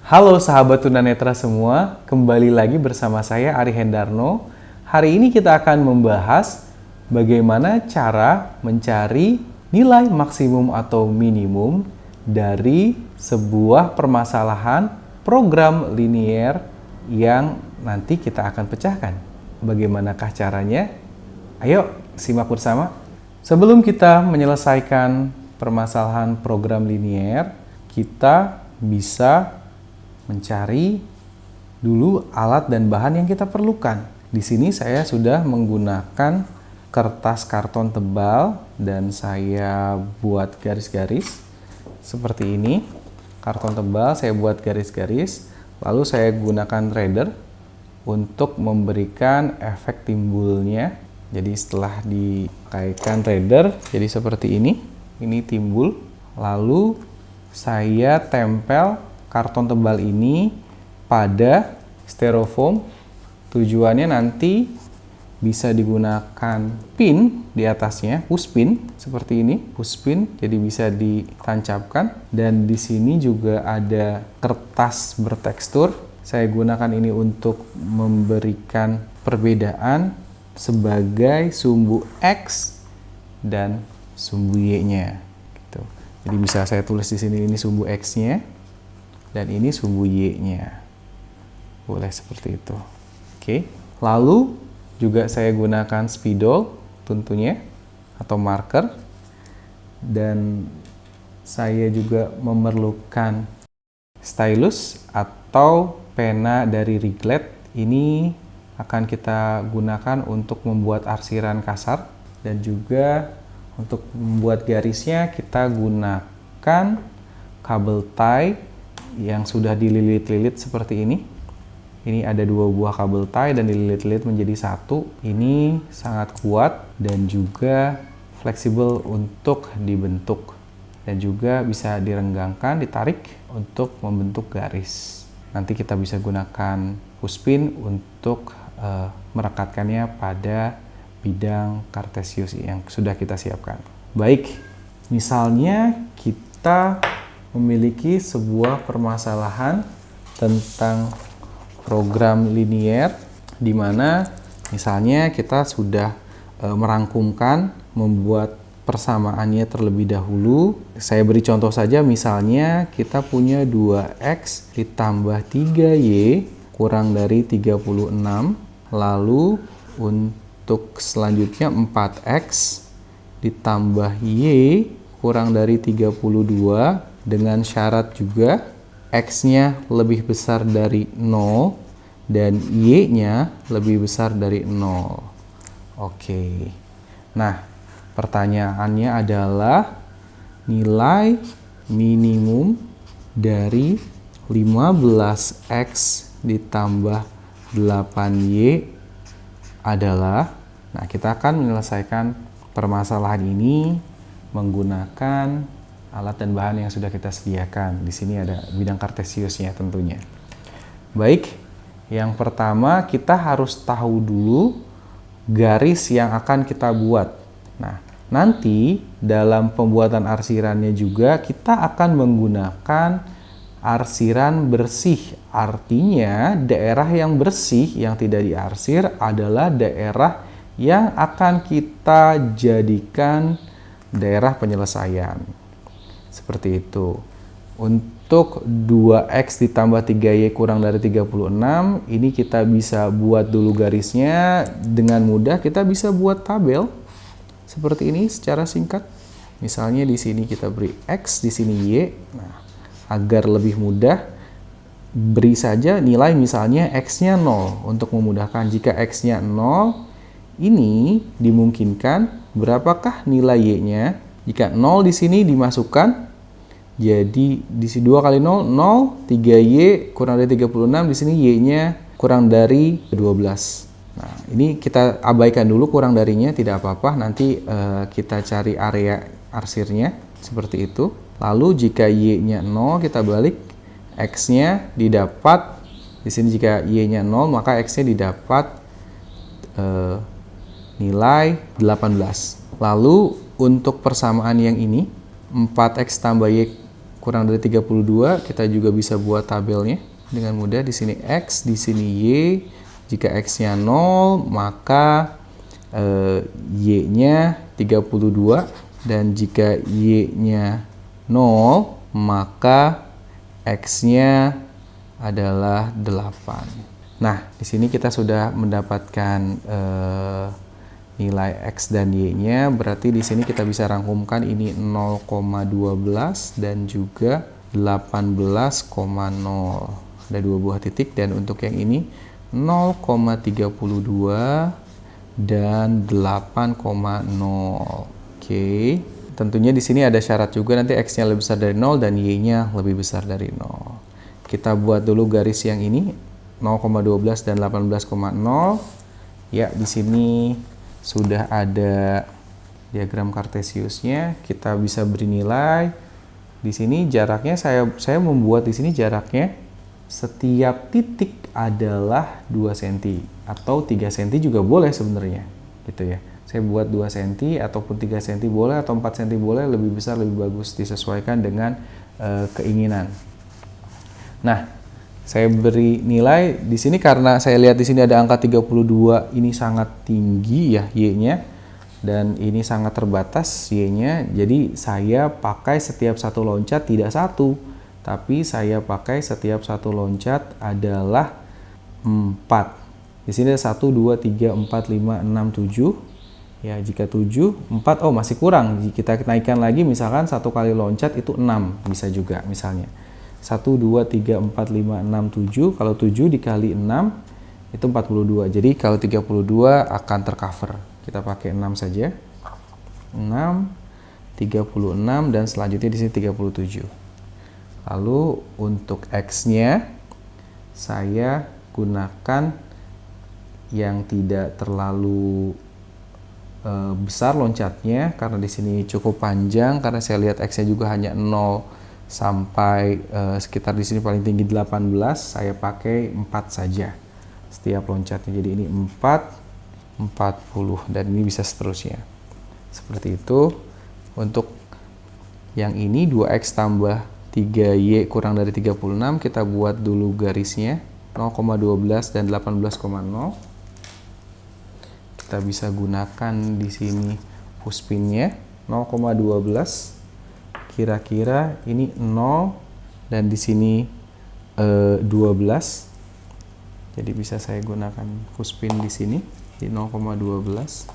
Halo sahabat tunanetra semua, kembali lagi bersama saya Ari Hendarno. Hari ini kita akan membahas bagaimana cara mencari nilai maksimum atau minimum dari sebuah permasalahan program linier yang nanti kita akan pecahkan. Bagaimanakah caranya? Ayo simak bersama. Sebelum kita menyelesaikan permasalahan program linier, kita bisa mencari dulu alat dan bahan yang kita perlukan. Di sini saya sudah menggunakan kertas karton tebal dan saya buat garis-garis seperti ini. Karton tebal saya buat garis-garis, lalu saya gunakan threader untuk memberikan efek timbulnya. Jadi setelah dikaitkan threader, jadi seperti ini. Ini timbul. Lalu saya tempel karton tebal ini pada styrofoam. Tujuannya nanti bisa digunakan pin di atasnya, pushpin seperti ini, pushpin, jadi bisa ditancapkan. Dan di sini juga ada kertas bertekstur. Saya gunakan ini untuk memberikan perbedaan sebagai sumbu X dan sumbu Y-nya. Gitu. Jadi bisa saya tulis di sini ini sumbu X-nya. Dan ini sumbu Y-nya. Boleh seperti itu. Oke. Lalu juga saya gunakan spidol tentunya atau marker. Dan saya juga memerlukan stylus atau pena dari Riglet. Ini akan kita gunakan untuk membuat arsiran kasar. Dan juga untuk membuat garisnya kita gunakan kabel tie yang sudah dililit-lilit seperti ini. Ini ada 2 buah kabel tie dan dililit-lilit menjadi satu. Ini sangat kuat dan juga fleksibel untuk dibentuk. Dan juga bisa direnggangkan, ditarik untuk membentuk garis. Nanti kita bisa gunakan pushpin untuk merekatkannya pada bidang kartesius yang sudah kita siapkan. Baik, misalnya kita memiliki sebuah permasalahan tentang program linier di mana misalnya kita sudah merangkumkan, membuat persamaannya terlebih dahulu. Saya beri contoh saja, misalnya kita punya 2x ditambah 3y kurang dari 36, lalu untuk selanjutnya 4x ditambah y kurang dari 32 dengan syarat juga X-nya lebih besar dari 0 dan Y-nya lebih besar dari 0. Oke. Nah, pertanyaannya adalah nilai minimum dari 15X ditambah 8Y adalah, nah kita akan menyelesaikan permasalahan ini menggunakan alat dan bahan yang sudah kita sediakan. Di sini ada bidang kartesiusnya tentunya. Baik, yang pertama kita harus tahu dulu garis yang akan kita buat. Nah, nanti dalam pembuatan arsirannya juga kita akan menggunakan arsiran bersih. Artinya daerah yang bersih yang tidak diarsir adalah daerah yang akan kita jadikan daerah penyelesaian. Seperti itu. Untuk 2x ditambah 3y kurang dari 36, ini kita bisa buat dulu garisnya. Dengan mudah kita bisa buat tabel seperti ini secara singkat. Misalnya di sini kita beri x, di sini y. Nah, agar lebih mudah, beri saja nilai misalnya x-nya 0 untuk memudahkan. Jika x-nya 0, ini dimungkinkan berapakah nilai y-nya? Jika 0 di sini dimasukkan, jadi di sini 2 kali 0, 0, 3y kurang dari 36, di sini y-nya kurang dari 12. Nah, ini kita abaikan dulu kurang darinya, tidak apa-apa, nanti kita cari area arsirnya, seperti itu. Lalu jika y-nya 0, kita balik, x-nya didapat, di sini jika y-nya 0, maka x-nya didapat nilai 18. Lalu untuk persamaan yang ini, 4x tambah y kurang dari 32, kita juga bisa buat tabelnya dengan mudah. Di sini X, di sini Y. Jika X-nya 0, maka Y-nya 32. Dan jika Y-nya 0, maka X-nya adalah 8. Nah, di sini kita sudah mendapatkan nilai X dan Y-nya, berarti di sini kita bisa rangkumkan ini 0,12 dan juga 18,0. Ada dua buah titik, dan untuk yang ini 0,32 dan 8,0. Oke. Tentunya di sini ada syarat juga, nanti X-nya lebih besar dari 0 dan Y-nya lebih besar dari 0. Kita buat dulu garis yang ini 0,12 dan 18,0. Ya, di sini sudah ada diagram Kartesiusnya. Kita bisa beri nilai. Di sini jaraknya saya membuat di sini jaraknya setiap titik adalah 2 cm atau 3 cm juga boleh sebenarnya, gitu ya. Saya buat 2 cm ataupun 3 cm boleh, atau 4 cm boleh, lebih besar lebih bagus, disesuaikan dengan keinginan. Nah, saya beri nilai di sini karena saya lihat di sini ada angka 32, ini sangat tinggi ya Y-nya, dan ini sangat terbatas Y-nya. Jadi saya pakai setiap satu loncat tidak 1, tapi saya pakai setiap satu loncat adalah 4. Di sini ada 1, 2, 3, 4, 5, 6, 7. Ya, jika 7, 4, oh masih kurang. Jika kita naikkan lagi, misalkan satu kali loncat itu 6, bisa juga misalnya. 1, 2, 3, 4, 5, 6, 7. Kalau 7 dikali 6, itu 42. Jadi kalau 32 akan tercover. Kita pakai 6 saja. 6, 36, dan selanjutnya di sini 37. Lalu untuk X-nya, saya gunakan yang tidak terlalu besar loncatnya, karena di sini cukup panjang, karena saya lihat X-nya juga hanya 0 sampai sekitar di sini paling tinggi 18, saya pakai 4 saja setiap loncatnya. Jadi ini 4, 40, dan ini bisa seterusnya. Seperti itu. Untuk yang ini 2X tambah 3Y kurang dari 36, kita buat dulu garisnya 0,12 dan 18,0. Kita bisa gunakan di sini pushpinnya 0,12. Kira-kira ini 0 dan di sini 12. Jadi bisa saya gunakan pushpin di sini di 0,12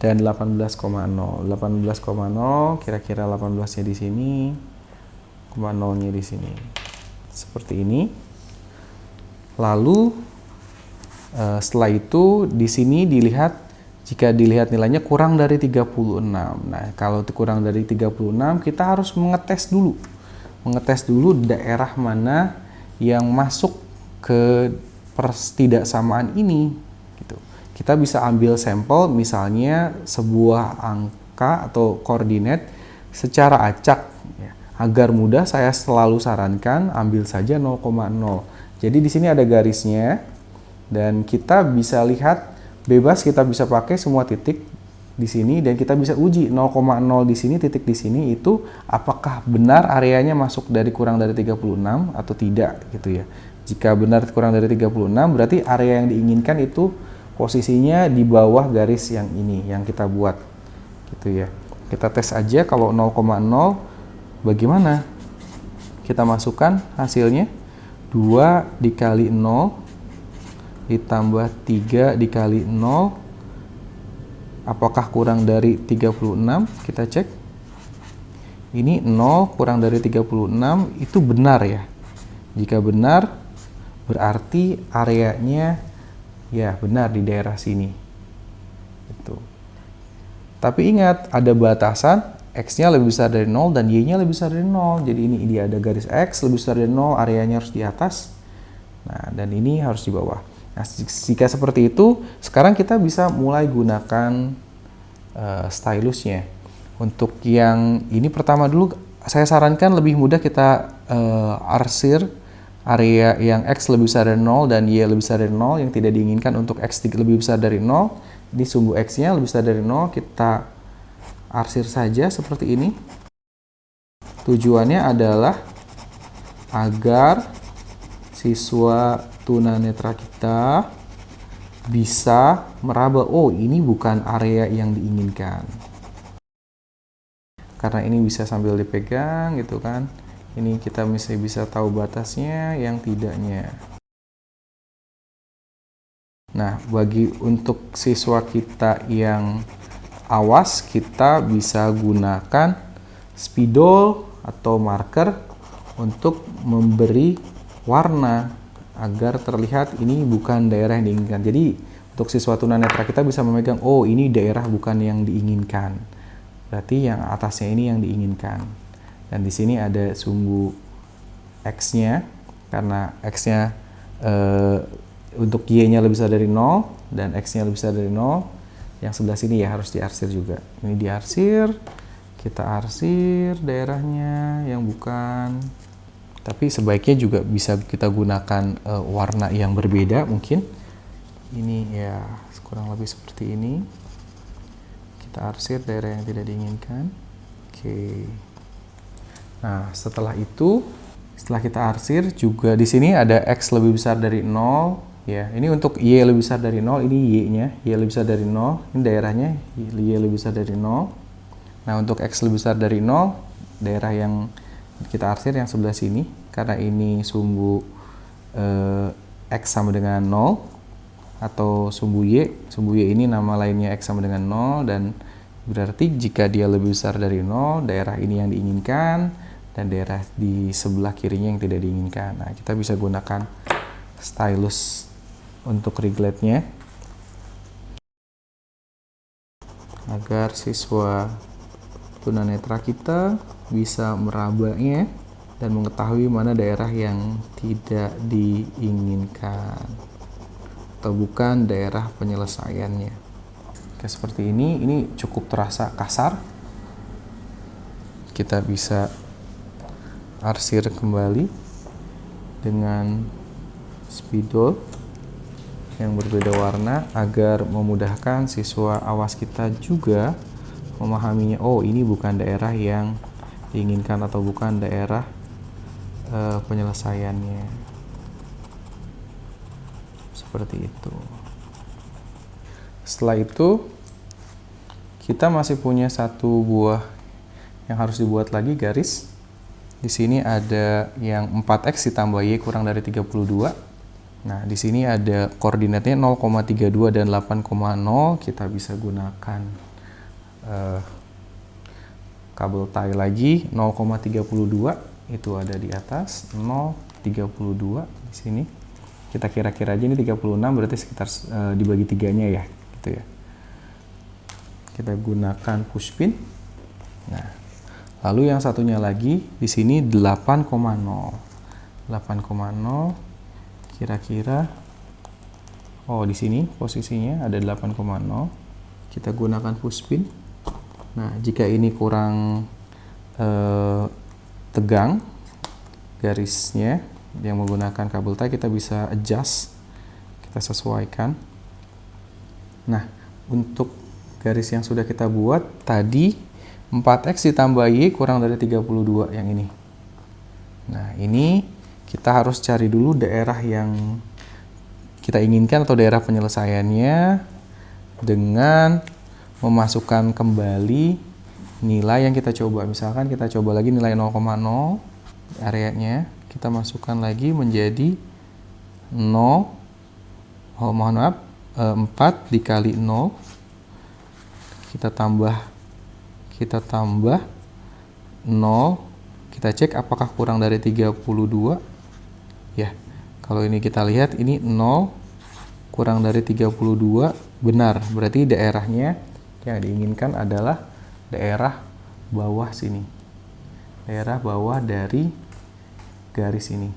dan 18,0. 18,0 kira-kira 18-nya di sini, 0,nya di sini. Seperti ini. Lalu setelah itu di sini dilihat, jika dilihat nilainya kurang dari 36. Nah, kalau kurang dari 36, kita harus mengetes dulu. Mengetes dulu daerah mana yang masuk ke ketidaksamaan ini. Gitu. Kita bisa ambil sampel, misalnya sebuah angka atau koordinat secara acak. Ya. Agar mudah, saya selalu sarankan ambil saja 0,0. Jadi di sini ada garisnya, dan kita bisa lihat bebas, kita bisa pakai semua titik di sini, dan kita bisa uji 0,0 di sini, titik di sini itu apakah benar areanya masuk dari kurang dari 36 atau tidak, gitu ya. Jika benar kurang dari 36, berarti area yang diinginkan itu posisinya di bawah garis yang ini yang kita buat, gitu ya. Kita tes aja kalau 0,0 bagaimana. Kita masukkan hasilnya 2 dikali 0 ditambah 3 dikali 0, apakah kurang dari 36? Kita cek. Ini 0 kurang dari 36, itu benar ya. Jika benar, berarti areanya ya benar di daerah sini. Itu. Tapi ingat, ada batasan, X-nya lebih besar dari 0 dan Y-nya lebih besar dari 0. Jadi ini dia ada garis X lebih besar dari 0, areanya harus di atas. Nah, dan ini harus di bawah. Nah, jika seperti itu, sekarang kita bisa mulai gunakan stylusnya. Untuk yang ini pertama dulu, saya sarankan lebih mudah kita arsir area yang X lebih besar dari 0 dan Y lebih besar dari 0, yang tidak diinginkan untuk X lebih besar dari 0. Di sumbu X-nya lebih besar dari 0, kita arsir saja seperti ini. Tujuannya adalah agar siswa tunanetra kita bisa meraba, oh ini bukan area yang diinginkan. Karena ini bisa sambil dipegang gitu kan. Ini kita masih bisa tahu batasnya, yang tidaknya. Nah, untuk siswa kita yang awas, kita bisa gunakan spidol atau marker untuk memberi warna agar terlihat ini bukan daerah yang diinginkan. Jadi, untuk siswa tunanetra kita bisa memegang, oh ini daerah bukan yang diinginkan. Berarti yang atasnya ini yang diinginkan. Dan di sini ada sumbu X-nya, karena X-nya untuk Y-nya lebih besar dari 0 dan X-nya lebih besar dari 0. Yang sebelah sini ya harus diarsir juga. Ini diarsir, kita arsir daerahnya yang bukan. Tapi sebaiknya juga bisa kita gunakan warna yang berbeda mungkin. Ini ya kurang lebih seperti ini. Kita arsir daerah yang tidak diinginkan. Oke. Nah, setelah itu, setelah kita arsir juga di sini ada X lebih besar dari 0. Ya, ini untuk Y lebih besar dari 0, ini Y-nya, Y lebih besar dari 0, ini daerahnya Y lebih besar dari 0. Nah, untuk X lebih besar dari 0, daerah yang kita arsir yang sebelah sini, karena ini sumbu X sama dengan 0, atau sumbu Y ini nama lainnya X sama dengan 0, dan berarti jika dia lebih besar dari 0, daerah ini yang diinginkan, dan daerah di sebelah kirinya yang tidak diinginkan. Nah, kita bisa gunakan stylus untuk regletnya agar siswa tunanetra kita bisa merabanya dan mengetahui mana daerah yang tidak diinginkan atau bukan daerah penyelesaiannya. Oke, seperti ini cukup terasa kasar. Kita bisa arsir kembali dengan spidol yang berbeda warna agar memudahkan siswa awas kita juga memahaminya, oh ini bukan daerah yang diinginkan atau bukan daerah penyelesaiannya. Seperti itu. Setelah itu kita masih punya satu buah yang harus dibuat lagi, garis. Di sini ada yang 4x ditambah y kurang dari 32. Nah, di sini ada koordinatnya 0,32 dan 8,0. Kita bisa gunakan kabel tie lagi. 0,32 itu ada di atas, 0,32 di sini. Kita kira-kira aja ini 36, berarti sekitar dibagi 3-nya ya, gitu ya. Kita gunakan pushpin. Nah, lalu yang satunya lagi di sini 8,0. 8,0 kira-kira, oh di sini posisinya ada 8,0. Kita gunakan pushpin. Nah, jika ini kurang tegang garisnya yang menggunakan kabel tie, kita bisa adjust, kita sesuaikan. Nah, untuk garis yang sudah kita buat tadi 4x ditambah y kurang dari 32 yang ini. Nah, ini kita harus cari dulu daerah yang kita inginkan atau daerah penyelesaiannya dengan memasukkan kembali nilai yang kita coba. Misalkan kita coba lagi nilai 0,0 areanya, kita masukkan lagi menjadi 0, oh mohon maaf, 4 dikali 0, kita tambah 0, kita cek apakah kurang dari 32. Ya, kalau ini kita lihat ini 0 kurang dari 32 benar, berarti daerahnya yang diinginkan adalah daerah bawah sini, daerah bawah dari garis ini,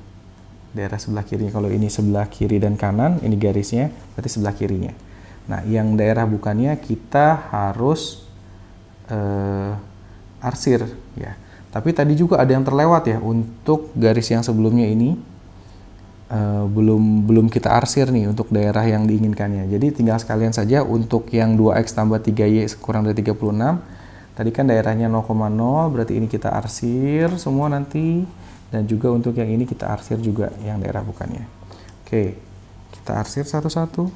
daerah sebelah kirinya. Kalau ini sebelah kiri dan kanan, ini garisnya berarti sebelah kirinya. Nah, yang daerah bukannya kita harus arsir ya. Tapi tadi juga ada yang terlewat ya, untuk garis yang sebelumnya ini belum kita arsir nih untuk daerah yang diinginkannya. Jadi tinggal sekalian saja untuk yang 2x tambah 3y kurang dari 36, Tadi kan daerahnya 0,0, berarti ini kita arsir semua nanti. Dan juga untuk yang ini kita arsir juga yang daerah bukannya. Oke, kita arsir satu-satu.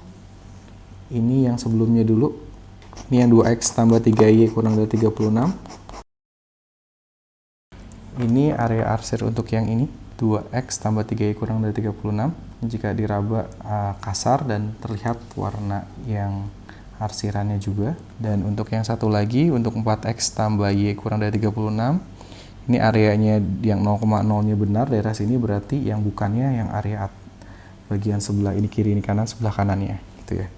Ini yang sebelumnya dulu. Ini yang 2x tambah 3y kurang dari 36. Ini area arsir untuk yang ini. 2x tambah 3y kurang dari 36. Jika diraba kasar dan terlihat warna yang arsirannya juga. Dan untuk yang satu lagi, untuk 4x tambah y kurang dari 36, ini areanya yang 0,0-nya benar, daerah sini berarti yang bukannya yang area bagian sebelah ini kiri, ini kanan, sebelah kanannya gitu ya.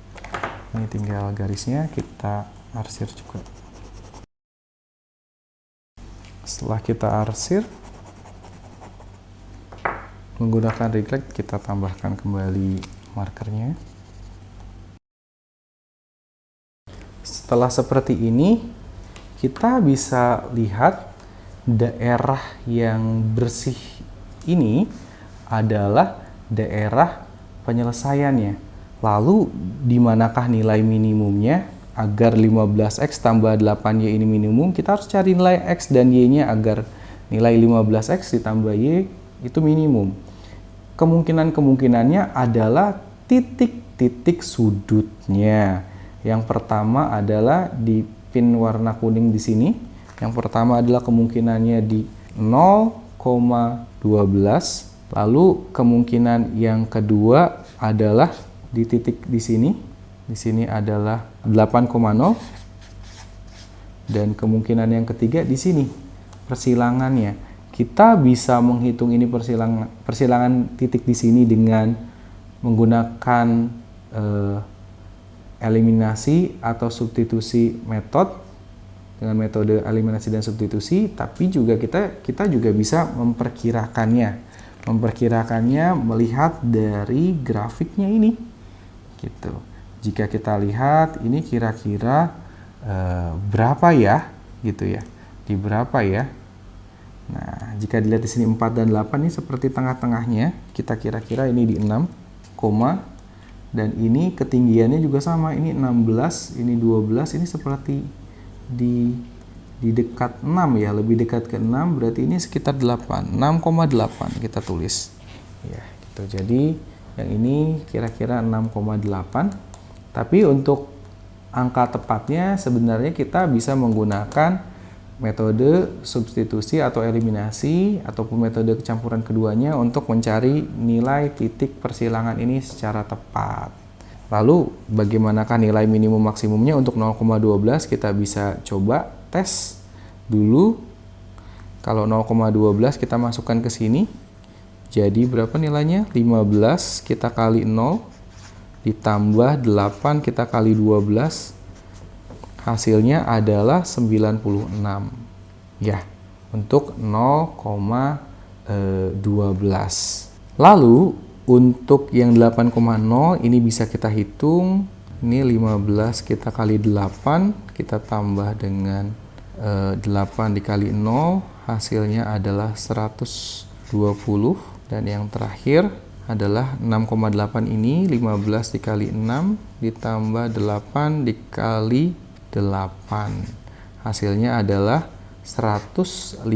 Ini tinggal garisnya kita arsir juga. Setelah kita arsir, menggunakan Reglect kita tambahkan kembali markernya. Setelah seperti ini, kita bisa lihat daerah yang bersih ini adalah daerah penyelesaiannya. Lalu, di manakah nilai minimumnya? Agar 15x tambah 8y ini minimum, kita harus cari nilai x dan y-nya agar nilai 15x ditambah y itu minimum. Kemungkinannya adalah titik-titik sudutnya. Yang pertama adalah di pin warna kuning di sini. Yang pertama adalah kemungkinannya di 0,12. Lalu kemungkinan yang kedua adalah di titik di sini. Di sini adalah 8,0. Dan kemungkinan yang ketiga di sini persilangannya. Kita bisa menghitung ini persilangan titik di sini dengan menggunakan eliminasi atau substitusi metode, dengan metode eliminasi dan substitusi, tapi juga kita juga bisa memperkirakannya melihat dari grafiknya ini gitu. Jika kita lihat ini kira-kira berapa ya gitu ya, di berapa ya. Nah, jika dilihat di sini 4 dan 8 ini seperti tengah-tengahnya, kita kira-kira ini di 6, dan ini ketinggiannya juga sama, ini 16, ini 12, ini seperti di dekat 6 ya, lebih dekat ke 6, berarti ini sekitar 8, 6,8 kita tulis. Ya, gitu. Jadi yang ini kira-kira 6,8. Tapi untuk angka tepatnya sebenarnya kita bisa menggunakan metode substitusi atau eliminasi ataupun metode kecampuran keduanya untuk mencari nilai titik persilangan ini secara tepat. Lalu bagaimanakah nilai minimum maksimumnya untuk 0,12? Kita bisa coba tes dulu. Kalau 0,12 kita masukkan ke sini. Jadi berapa nilainya? 15 kita kali 0 ditambah 8 kita kali 12. Hasilnya adalah 96 ya, untuk 0,12. Lalu untuk yang 8,0 ini bisa kita hitung. Ini 15 kita kali 8, kita tambah dengan 8 dikali 0, hasilnya adalah 120. Dan yang terakhir adalah 6,8 ini 15 dikali 6 ditambah 8 dikali 8. Hasilnya adalah 154.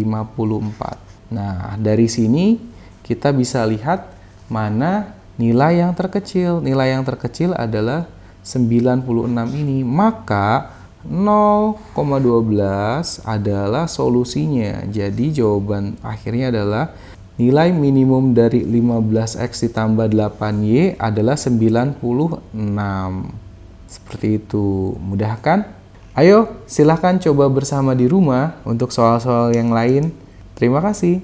Nah, dari sini kita bisa lihat mana nilai yang terkecil. Nilai yang terkecil adalah 96 ini. Maka 0,12 adalah solusinya. Jadi jawaban akhirnya adalah nilai minimum dari 15x ditambah 8y adalah 96. Seperti itu. Mudah kan? Ayo, silahkan coba bersama di rumah untuk soal-soal yang lain. Terima kasih.